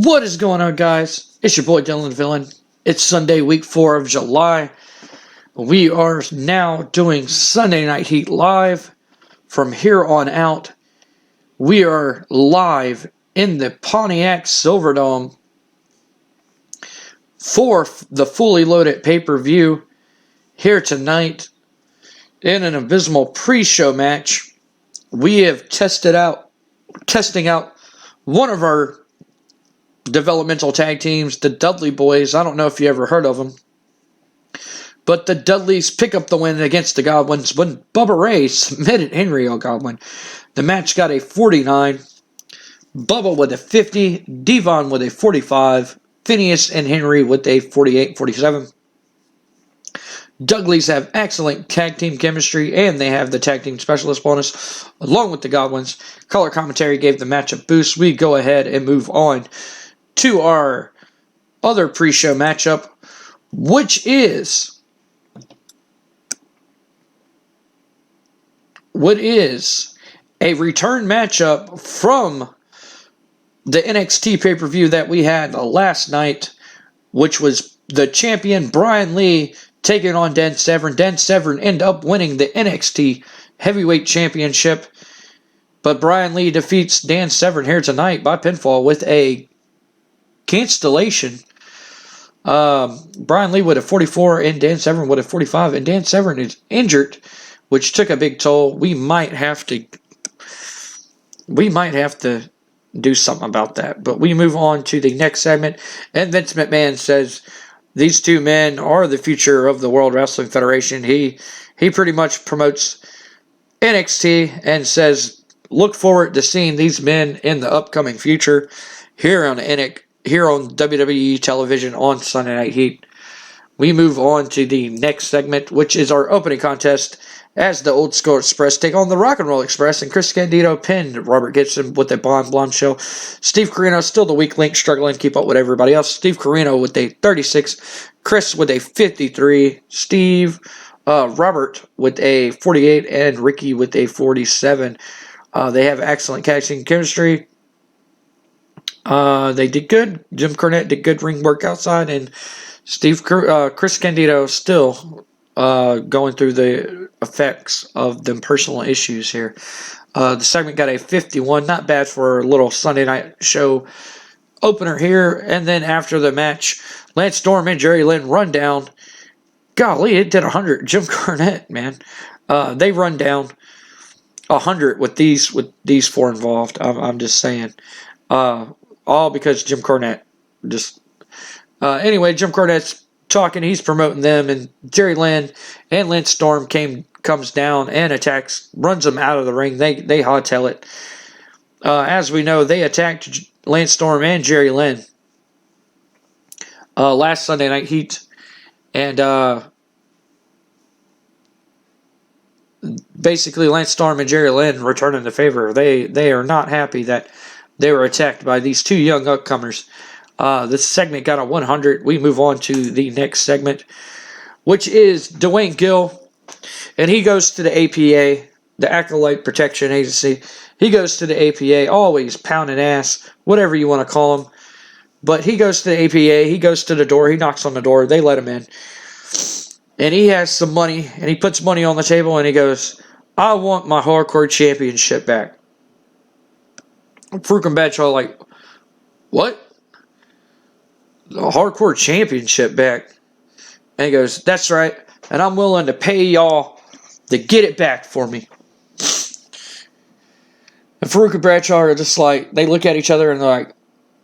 What is going on, guys? It's your boy Dylan Villain. It's Sunday, week 4 of July. We are now doing Sunday Night Heat live. From here on out, we are live in the Pontiac Silverdome for the fully loaded pay-per-view here tonight in an abysmal pre-show match. We have testing out one of our developmental tag teams, the Dudley Boys. I don't know if you ever heard of them, but the Dudleys pick up the win against the Godwins when Bubba Ray submitted Henry O. Godwin. The match got a 49, Bubba with a 50, Devon with a 45, Phineas and Henry with a 48-47. Dudleys have excellent tag team chemistry, and they have the tag team specialist bonus along with the Godwins. Color commentary gave the match a boost. We go ahead and move on to our other pre-show matchup, which is a return matchup from the NXT pay-per-view that we had last night, which was the champion Brian Lee taking on Dan Severn. Dan Severn ended up winning the NXT Heavyweight Championship, but Brian Lee defeats Dan Severn here tonight by pinfall with a cancellation. Brian Lee with a 44 and Dan Severn with a 45, and Dan Severn is injured, which took a big toll. We might have to do something about that. But we move on to the next segment, and Vince McMahon says these two men are the future of the World Wrestling Federation. He pretty much promotes NXT and says, look forward to seeing these men in the upcoming future here on WWE television on Sunday Night Heat. We move on to the next segment, which is our opening contest as the Old School Express take on the Rock and Roll Express, and Chris Candido pinned Robert Gibson with a blonde show. Steve Corino still the weak link, struggling to keep up with everybody else. Steve Corino with a 36, Chris with a 53, Robert with a 48, and Ricky with a 47. They have excellent catching chemistry. They did good. Jim Cornette did good ring work outside, and Chris Candido still going through the effects of them personal issues here. The segment got a 51, not bad for a little Sunday night show opener here. And then after the match, Lance Storm and Jerry Lynn run down. Golly, it did 100. Jim Cornette, man, they run down 100 with these four involved. I'm just saying, all because Jim Cornette. Anyway, Jim Cornette's talking, he's promoting them, and Jerry Lynn and Lance Storm comes down and attacks, runs them out of the ring. They hightail it. As we know, they attacked Lance Storm and Jerry Lynn last Sunday Night Heat, and basically Lance Storm and Jerry Lynn returning the favor. They are not happy that they were attacked by these two young upcomers. This segment got a 100. We move on to the next segment, which is Dwayne Gill. And he goes to the APA, the Acolyte Protection Agency. He goes to the APA, always pounding ass, whatever you want to call him. But he goes to the APA, he goes to the door, he knocks on the door, they let him in. And he has some money, and he puts money on the table, and he goes, I want my Hardcore Championship back. Farouk and Bradshaw like, what? The Hardcore Championship back? And he goes, that's right, and I'm willing to pay y'all to get it back for me. And Farouk and Bradshaw are just like, they look at each other and they're like,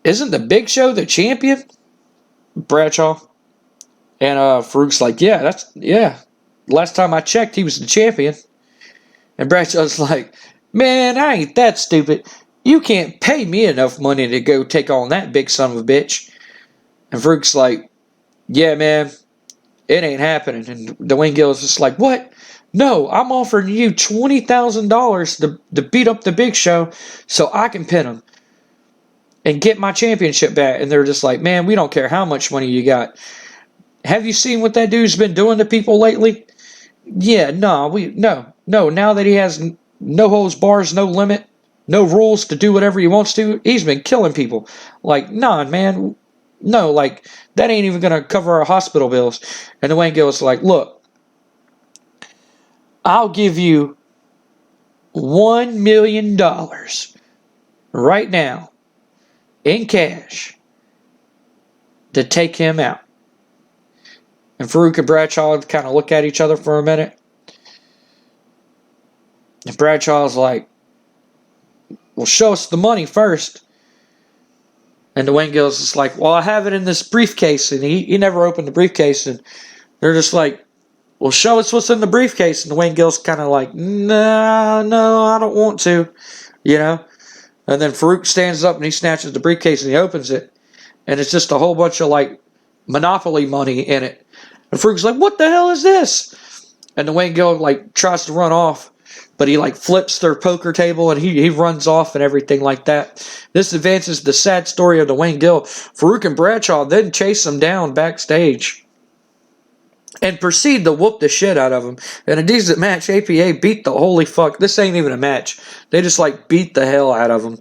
isn't the Big Show the champion? Bradshaw. And Farouk's like, yeah. Last time I checked, he was the champion. And Bradshaw's like, man, I ain't that stupid. You can't pay me enough money to go take on that big son of a bitch. And Farouk's like, yeah, man, it ain't happening. And Dwayne Gill is just like, what? No, I'm offering you $20,000 to beat up the Big Show so I can pin him and get my championship back. And they're just like, man, we don't care how much money you got. Have you seen what that dude's been doing to people lately? Yeah, no. Now that he has no holds bars, no limit, no rules to do whatever he wants to. He's been killing people. Like, nah, man. No, like, that ain't even going to cover our hospital bills. And Dwayne Gill's like, look, I'll give you $1 million right now in cash to take him out. And Farouk and Bradshaw kind of look at each other for a minute. And Bradshaw's like, well, show us the money first. And Dwayne Gill's just like, well, I have it in this briefcase. And he never opened the briefcase. And they're just like, well, show us what's in the briefcase. And Dwayne Gill's kind of like, no, I don't want to. You know? And then Farouk stands up and he snatches the briefcase and he opens it. And it's just a whole bunch of, like, Monopoly money in it. And Farouk's like, what the hell is this? And Dwayne Gill, like, tries to run off. But he, like, flips their poker table and he runs off and everything like that. This advances the sad story of Dwayne Gill. Farouk and Bradshaw then chase him down backstage and proceed to whoop the shit out of him. In a decent match, APA beat the holy fuck. This ain't even a match. They just, like, beat the hell out of him.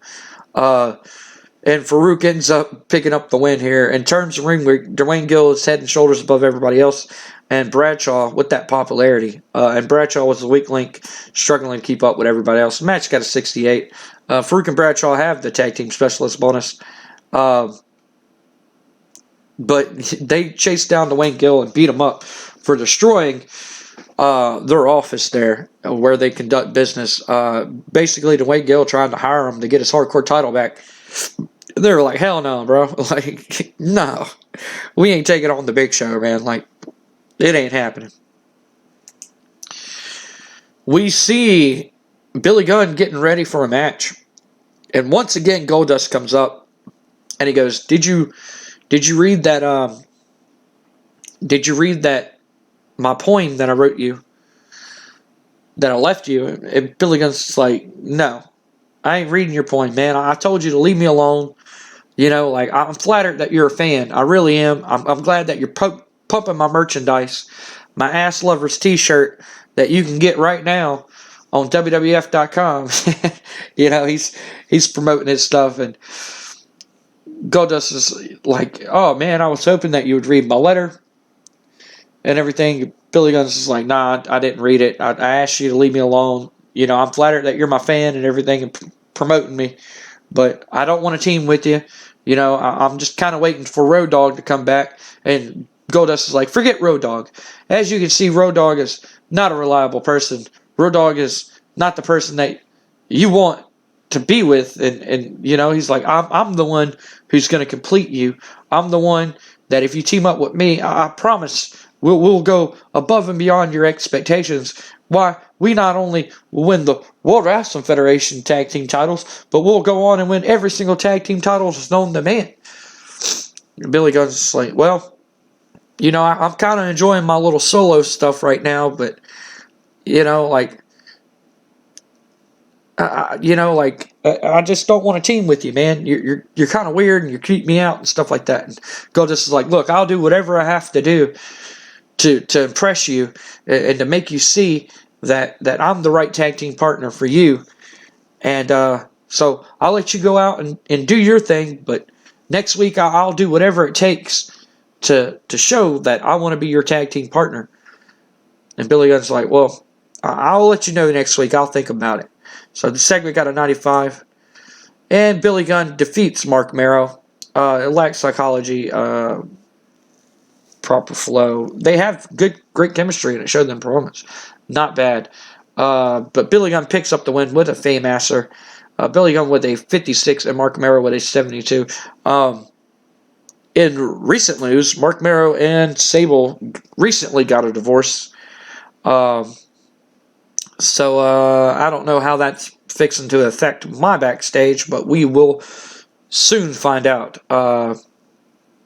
And Farouk ends up picking up the win here. In terms of ring, Dwayne Gill is head and shoulders above everybody else. And Bradshaw with that popularity. And Bradshaw was the weak link, struggling to keep up with everybody else. The match got a 68. Farouk and Bradshaw have the tag team specialist bonus. But they chased down Dwayne Gill and beat him up for destroying their office there where they conduct business. Basically, Dwayne Gill trying to hire him to get his hardcore title back. They were like, hell no, bro. Like, no. We ain't taking on the Big Show, man. Like, it ain't happening. We see Billy Gunn getting ready for a match. And once again, Goldust comes up and he goes, Did you read that my poem that I wrote you? That I left you? And Billy Gunn's like, no. I ain't reading your poem, man. I told you to leave me alone. You know, like, I'm flattered that you're a fan. I really am. I'm glad that you're pumping my merchandise. My Ass Lovers t-shirt that you can get right now on WWF.com. You know, he's promoting his stuff. And Goldust is like, oh, man, I was hoping that you would read my letter and everything. Billy Gunn's is like, nah, I didn't read it. I asked you to leave me alone. You know, I'm flattered that you're my fan and everything and promoting me. But I don't want to team with you. You know, I'm just kind of waiting for Road Dogg to come back. And Goldust is like, forget Road Dogg. As you can see, Road Dogg is not a reliable person. Road Dogg is not the person that you want to be with. And you know, he's like, I'm the one who's going to complete you. I'm the one that if you team up with me, I promise we'll go above and beyond your expectations. Why, we not only will win the World Wrestling Federation tag team titles, but we'll go on and win every single tag team title that's known to man. And Billy Gunn's just like, well, you know, I'm kind of enjoying my little solo stuff right now, but, you know, like, I just don't want to team with you, man. You're kind of weird and you creep me out and stuff like that. And Goldust is like, look, I'll do whatever I have to do to impress you and to make you see that I'm the right tag team partner for you. And so I'll let you go out and do your thing, but next week I'll do whatever it takes to show that I want to be your tag team partner. And Billy Gunn's like, well, I'll let you know next week. I'll think about it. So the segment got a 95. And Billy Gunn defeats Mark Marrow. It lacks psychology, proper flow. They have great chemistry, and it showed them performance. Not bad. But Billy Gunn picks up the win with a Fame-asser. Billy Gunn with a 56 and Mark Marrow with a 72. In recent news, Mark Marrow and Sable recently got a divorce. So I don't know how that's fixing to affect my backstage, but we will soon find out.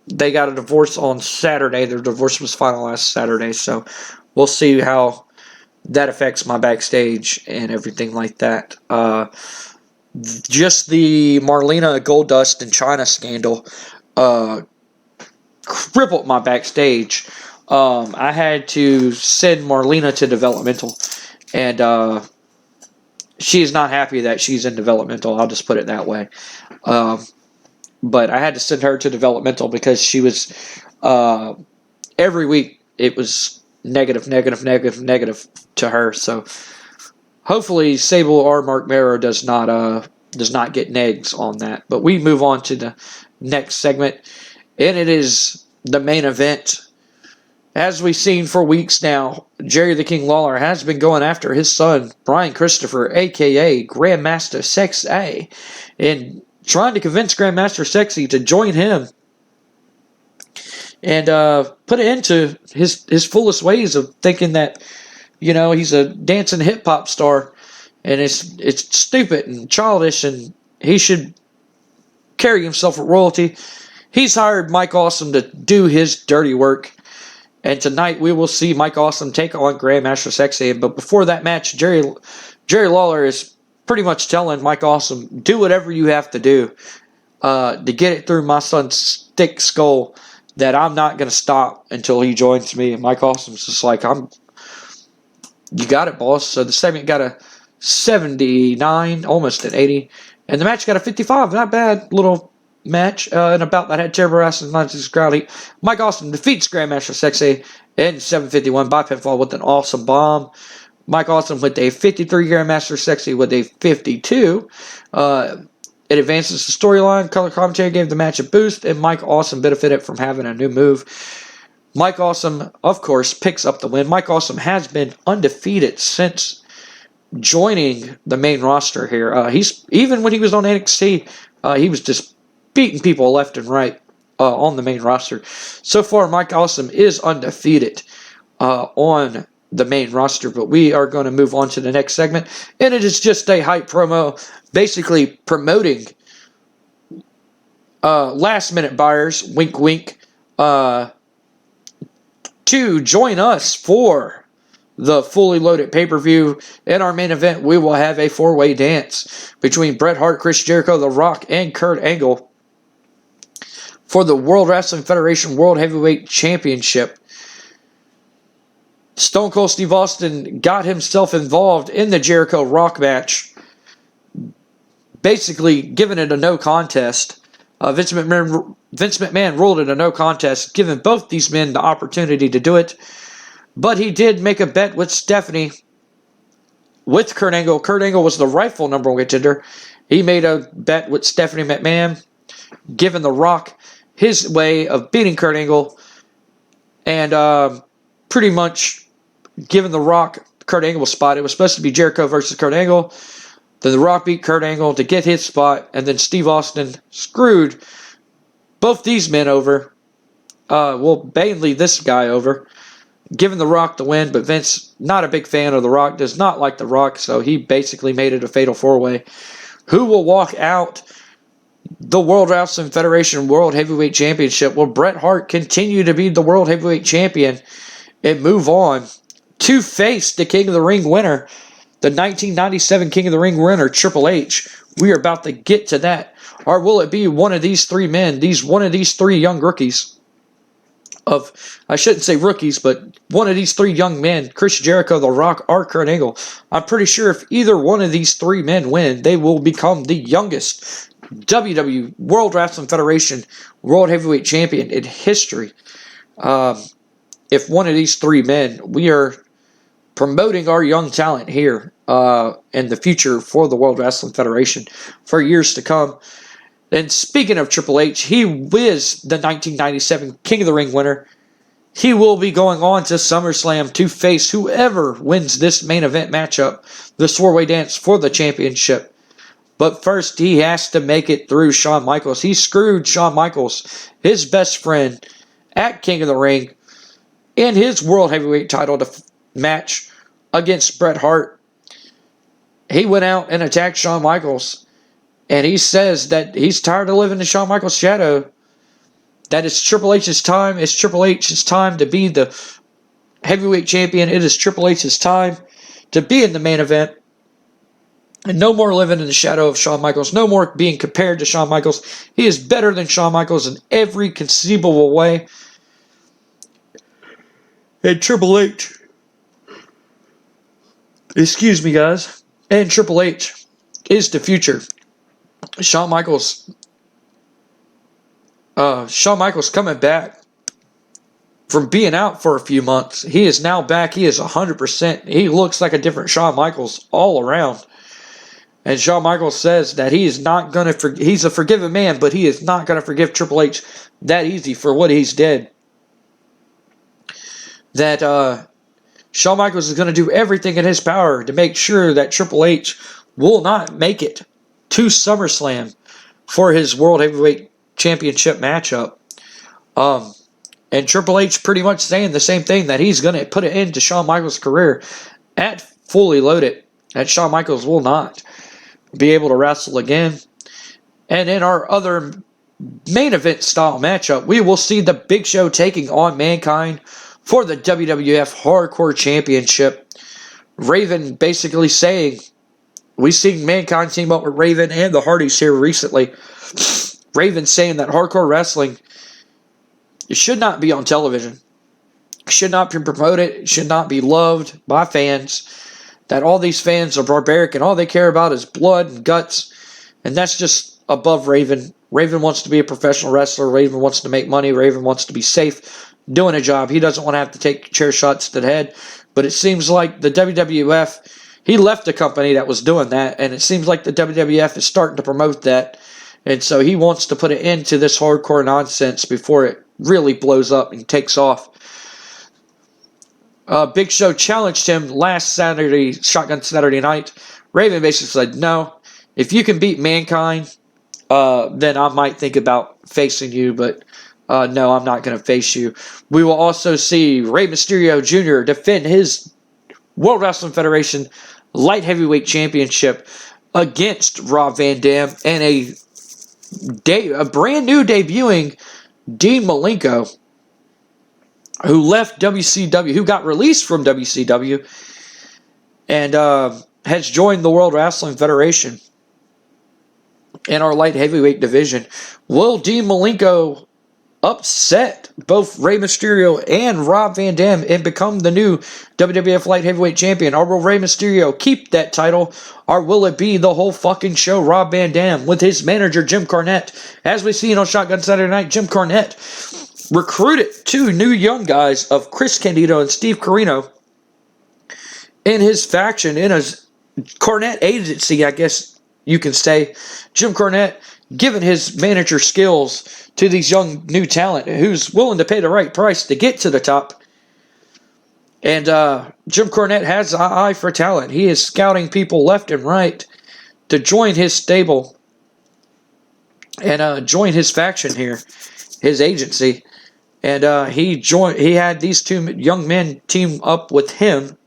They got a divorce on Saturday. Their divorce was finalized Saturday, so we'll see how that affects my backstage and everything like that. Just the Marlena Goldust and China scandal crippled my backstage. I had to send Marlena to developmental, and she is not happy that she's in developmental. I'll just put it that way. But I had to send her to developmental because she was every week it was negative to her. So hopefully Sable or Mark Mero does not get negs on that. But we move on to the next segment, and it is the main event. As we've seen for weeks now, Jerry the King Lawler has been going after his son, Brian Christopher, a.k.a. Grandmaster Sexay, and trying to convince Grandmaster Sexy to join him and put an end to his foolish ways of thinking that, he's a dancing hip-hop star, and it's stupid and childish, and he should carry himself with royalty. He's hired Mike Awesome to do his dirty work. And tonight we will see Mike Awesome take on Grandmaster Sexy. But before that match, Jerry Lawler is pretty much telling Mike Awesome, do whatever you have to do to get it through my son's thick skull that I'm not going to stop until he joins me. And Mike Awesome's just like, you got it, boss. So the segment got a 79, almost an 80. And the match got a 55. Not bad little match in a bout that had terrible ass and not just crowd. Mike Awesome defeats Grandmaster Sexay in 7:51 by pinfall with an awesome bomb. Mike Awesome with a 53, Grandmaster Sexay with a 52. It advances the storyline. Color commentary gave the match a boost, and Mike Awesome benefited from having a new move. Mike Awesome, of course, picks up the win. Mike Awesome has been undefeated since joining the main roster here. He's even when he was on NXT, he was just beating people left and right on the main roster. So far, Mike Awesome is undefeated on the main roster, but we are going to move on to the next segment, and it is just a hype promo, basically promoting last-minute buyers, wink wink, to join us for the fully loaded pay-per-view. In our main event, we will have a four-way dance between Bret Hart, Chris Jericho, The Rock, and Kurt Angle for the World Wrestling Federation World Heavyweight Championship. Stone Cold Steve Austin got himself involved in the Jericho Rock match, basically giving it a no contest. Vince McMahon ruled it a no contest, giving both these men the opportunity to do it. But he did make a bet with Stephanie, with Kurt Angle. Kurt Angle was the rightful number one contender. He made a bet with Stephanie McMahon, giving The Rock his way of beating Kurt Angle, and pretty much giving The Rock Kurt Angle's spot. It was supposed to be Jericho versus Kurt Angle. Then The Rock beat Kurt Angle to get his spot, and then Steve Austin screwed both these men over. Mainly this guy over, giving The Rock the win, but Vince, not a big fan of The Rock, does not like The Rock, so he basically made it a fatal four-way. Who will walk out the World Wrestling Federation World Heavyweight Championship? Will Bret Hart continue to be the World Heavyweight Champion and move on to face the King of the Ring winner, the 1997 King of the Ring winner, Triple H? We are about to get to that. Or will it be one of these three men, one of these three young rookies I shouldn't say rookies, but one of these three young men, Chris Jericho, The Rock, or Kurt Angle? I'm pretty sure if either one of these three men win, they will become the youngest WWE World Wrestling Federation World Heavyweight Champion in history. If one of these three men, we are promoting our young talent here in the future for the World Wrestling Federation for years to come. And speaking of Triple H, he is the 1997 King of the Ring winner. He will be going on to SummerSlam to face whoever wins this main event matchup, the four-way dance for the championship. But first, he has to make it through Shawn Michaels. He screwed Shawn Michaels, his best friend, at King of the Ring in his World Heavyweight title match against Bret Hart. He went out and attacked Shawn Michaels. And he says that he's tired of living in Shawn Michaels' shadow. That it's Triple H's time. It's Triple H's time to be the heavyweight champion. It is Triple H's time to be in the main event. And no more living in the shadow of Shawn Michaels. No more being compared to Shawn Michaels. He is better than Shawn Michaels in every conceivable way. And Triple H, excuse me guys, and Triple H is the future. Shawn Michaels coming back from being out for a few months. He is now back. He is 100%. He looks like a different Shawn Michaels all around. And Shawn Michaels says that he is not going to he's a forgiving man, but he is not going to forgive Triple H that easy for what he's did. That Shawn Michaels is going to do everything in his power to make sure that Triple H will not make it to SummerSlam for his World Heavyweight Championship matchup. And Triple H pretty much saying the same thing, that he's going to put an end to Shawn Michaels' career at Fully Loaded. That Shawn Michaels will not be able to wrestle again. And in our other main event style matchup, we will see the Big Show taking on Mankind for the WWF Hardcore Championship. Raven basically saying, we've seen Mankind team up with Raven and the Hardys here recently. Raven saying that hardcore wrestling, it should not be on television. It should not be promoted. It should not be loved by fans. That all these fans are barbaric and all they care about is blood and guts. And that's just above Raven. Raven wants to be a professional wrestler. Raven wants to make money. Raven wants to be safe doing a job. He doesn't want to have to take chair shots to the head. But it seems like the WWF, he left a company that was doing that. And it seems like the WWF is starting to promote that. And so he wants to put an end to this hardcore nonsense before it really blows up and takes off. Big Show challenged him last Saturday, Shotgun Saturday night. Raven basically said, no, if you can beat Mankind, then I might think about facing you, but no, I'm not going to face you. We will also see Rey Mysterio Jr. defend his World Wrestling Federation Light Heavyweight Championship against Rob Van Dam, and a brand new debuting Dean Malenko, who left WCW, who got released from WCW, and has joined the World Wrestling Federation in our light heavyweight division. Will Dean Malenko upset both Rey Mysterio and Rob Van Dam and become the new WWF Light Heavyweight Champion? Or will Rey Mysterio keep that title? Or will it be the whole fucking show Rob Van Dam with his manager Jim Cornette? As we seen on Shotgun Saturday Night, Jim Cornette recruited two new young guys of Chris Candido and Steve Corino in his faction, in his Cornette agency, I guess you can say. Jim Cornette giving his manager skills to these young new talent who's willing to pay the right price to get to the top. And Jim Cornette has an eye for talent. He is scouting people left and right to join his stable and join his faction here, his agency. And he had these two young men team up with him.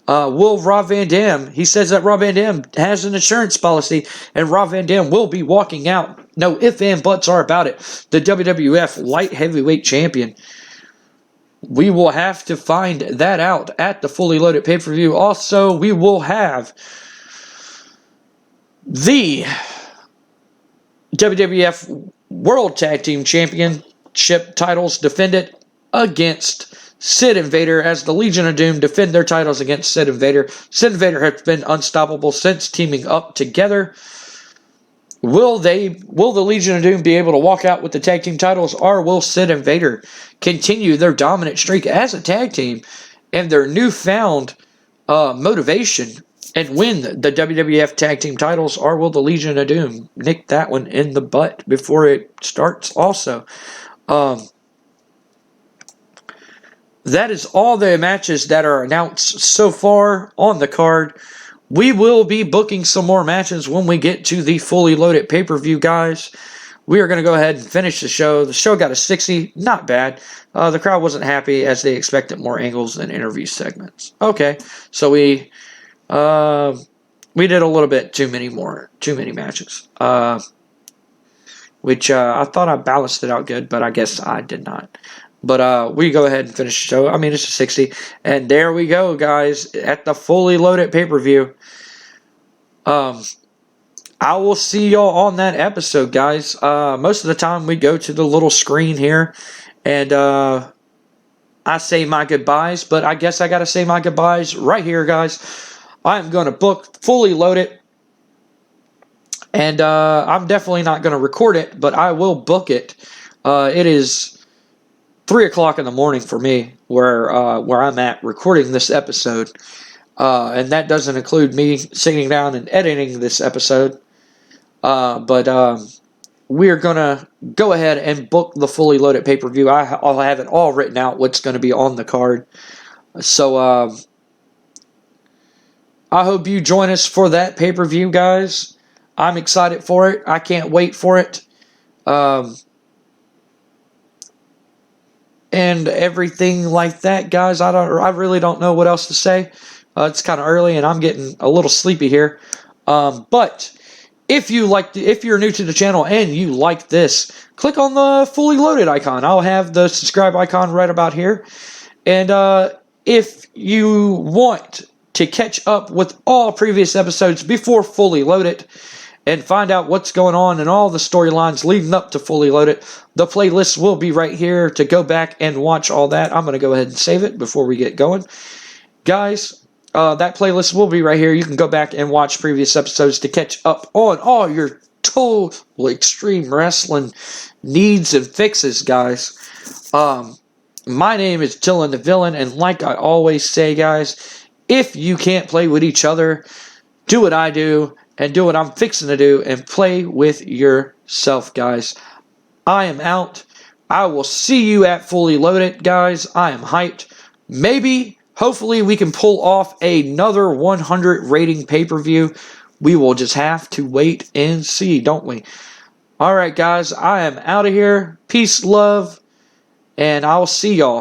Will Rob Van Dam, he says that Rob Van Dam has an insurance policy, and Rob Van Dam will be walking out. No ifs and buts are about it. The WWF Light Heavyweight Champion. We will have to find that out at the Fully Loaded pay-per-view. Also, we will have the WWF World Tag Team Championship titles defended against Sid and Vader, as the Legion of Doom defend their titles against Sid and Vader. Sid and Vader have been unstoppable since teaming up together. Will the Legion of Doom be able to walk out with the tag team titles, or will Sid and Vader continue their dominant streak as a tag team and their newfound motivation and win the WWF tag team titles, or will the Legion of Doom nick that one in the butt before it starts also? That is all the matches that are announced so far on the card. We will be booking some more matches when we get to the Fully Loaded pay-per-view, guys. We are going to go ahead and finish the show. The show got a 60. Not bad. The crowd wasn't happy as they expected more angles and interview segments. Okay, so we did a little bit too many matches. Which I thought I balanced it out good, but I guess I did not. But we go ahead and finish the show. I mean, it's a 60. And there we go, guys, at the Fully Loaded pay-per-view. I will see y'all on that episode, guys. Most of the time we go to the little screen here, and I say my goodbyes, but I guess I got to say my goodbyes right here, guys. I am going to book Fully Loaded. And I'm definitely not going to record it, but I will book it. It is 3 o'clock in the morning for me where I'm at recording this episode. And that doesn't include me sitting down and editing this episode. But we're going to go ahead and book the Fully Loaded pay-per-view. I'll have it all written out, what's going to be on the card. So I hope you join us for that pay-per-view, guys. I'm excited for it. I can't wait for it. And everything like that, guys. I really don't know what else to say. It's kind of early, and I'm getting a little sleepy here. But if you're new to the channel and you like this, click on the Fully Loaded icon. I'll have the subscribe icon right about here. And if you want to catch up with all previous episodes before Fully Loaded and find out what's going on and all the storylines leading up to Fully Loaded, the playlist will be right here to go back and watch all that. I'm going to go ahead and save it before we get going. Guys, that playlist will be right here. You can go back and watch previous episodes to catch up on all your total extreme wrestling needs and fixes, guys. My name is Dylan the Villain, and like I always say, guys, if you can't play with each other, do what I do, and do what I'm fixing to do, and play with yourself, guys. I am out. I will see you at Fully Loaded, guys. I am hyped. Maybe, hopefully, we can pull off another 100 rating pay-per-view. We will just have to wait and see, don't we? Alright, guys, I am out of here. Peace, love, and I'll see y'all.